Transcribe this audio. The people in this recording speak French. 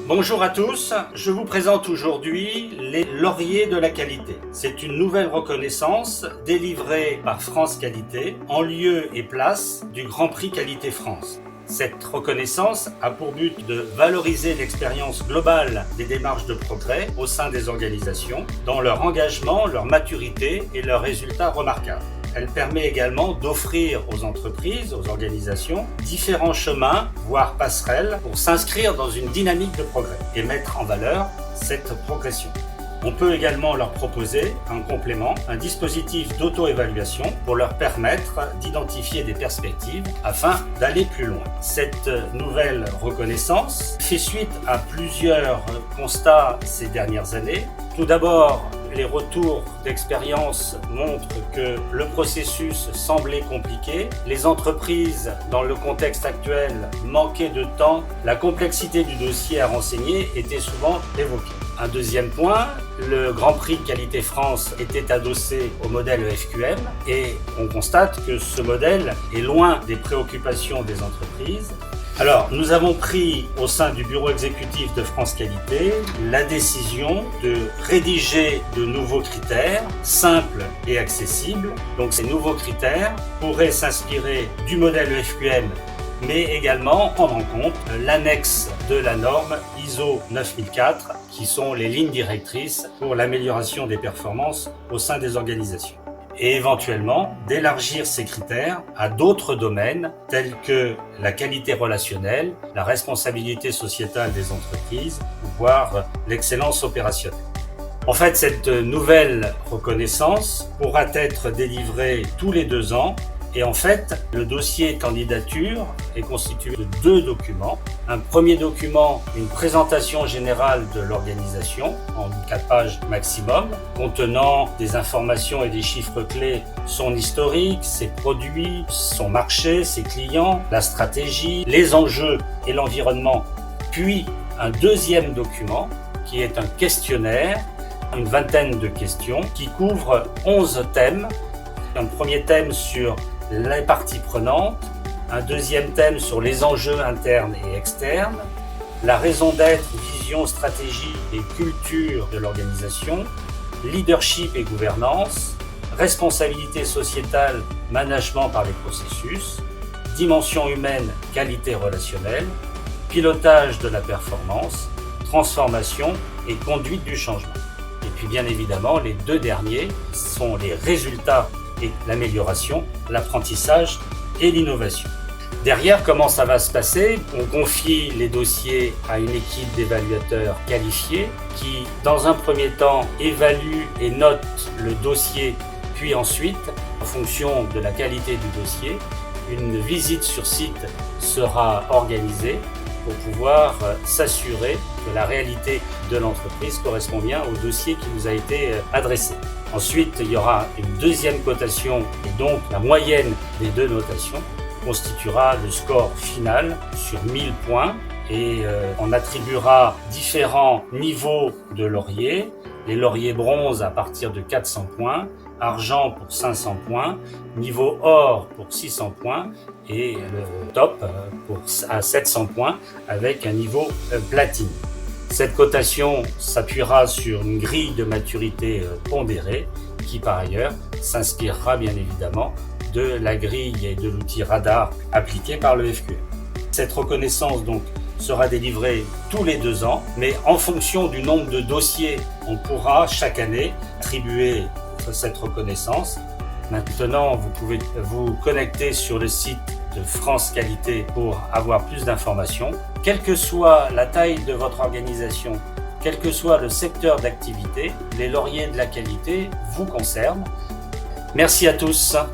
Bonjour à tous, je vous présente aujourd'hui les lauriers de la qualité. C'est une nouvelle reconnaissance délivrée par France Qualité en lieu et place du Grand Prix Qualité France. Cette reconnaissance a pour but de valoriser l'expérience globale des démarches de progrès au sein des organisations, dans leur engagement, leur maturité et leurs résultats remarquables. Elle permet également d'offrir aux entreprises, aux organisations, différents chemins, voire passerelles, pour s'inscrire dans une dynamique de progrès et mettre en valeur cette progression. On peut également leur proposer un complément, un dispositif d'auto-évaluation pour leur permettre d'identifier des perspectives afin d'aller plus loin. Cette nouvelle reconnaissance fait suite à plusieurs constats ces dernières années. Tout d'abord, les retours d'expérience montrent que le processus semblait compliqué, les entreprises, dans le contexte actuel, manquaient de temps, la complexité du dossier à renseigner était souvent évoquée. Un deuxième point, le Grand Prix Qualité France était adossé au modèle EFQM et on constate que ce modèle est loin des préoccupations des entreprises. Alors, nous avons pris au sein du bureau exécutif de France Qualité la décision de rédiger de nouveaux critères simples et accessibles. Donc, ces nouveaux critères pourraient s'inspirer du modèle EFQM, mais également prendre en compte l'annexe de la norme ISO 9004, qui sont les lignes directrices pour l'amélioration des performances au sein des organisations. Et éventuellement d'élargir ces critères à d'autres domaines tels que la qualité relationnelle, la responsabilité sociétale des entreprises, voire l'excellence opérationnelle. En fait, cette nouvelle reconnaissance pourra être délivrée tous les 2 ans. Et en fait, le dossier de candidature est constitué de 2 documents. Un premier document, une présentation générale de l'organisation en 4 pages maximum, contenant des informations et des chiffres clés, son historique, ses produits, son marché, ses clients, la stratégie, les enjeux et l'environnement. Puis un deuxième document qui est un questionnaire, une vingtaine de questions qui couvre 11 thèmes. Un premier thème sur les parties prenantes, un deuxième thème sur les enjeux internes et externes, la raison d'être, vision, stratégie et culture de l'organisation, leadership et gouvernance, responsabilité sociétale, management par les processus, dimension humaine, qualité relationnelle, pilotage de la performance, transformation et conduite du changement. Et puis bien évidemment, les 2 derniers sont les résultats et l'amélioration, l'apprentissage et l'innovation. Derrière, comment ça va se passer? On confie les dossiers à une équipe d'évaluateurs qualifiés qui, dans un premier temps, évalue et note le dossier, puis ensuite, en fonction de la qualité du dossier, une visite sur site sera organisée pour pouvoir s'assurer que la réalité de l'entreprise correspond bien au dossier qui vous a été adressé. Ensuite, il y aura une deuxième cotation et donc la moyenne des 2 notations constituera le score final sur 1000 points et on attribuera différents niveaux de lauriers. Les lauriers bronze à partir de 400 points, argent pour 500 points, niveau or pour 600 points et le top à 700 points avec un niveau platine. Cette cotation s'appuiera sur une grille de maturité pondérée qui par ailleurs s'inspirera bien évidemment de la grille et de l'outil radar appliqué par le FQM. Cette reconnaissance donc sera délivrée tous les 2 ans, mais en fonction du nombre de dossiers, on pourra chaque année attribuer cette reconnaissance. Maintenant, vous pouvez vous connecter sur le site de France Qualité pour avoir plus d'informations. Quelle que soit la taille de votre organisation, quel que soit le secteur d'activité, les lauriers de la qualité vous concernent. Merci à tous.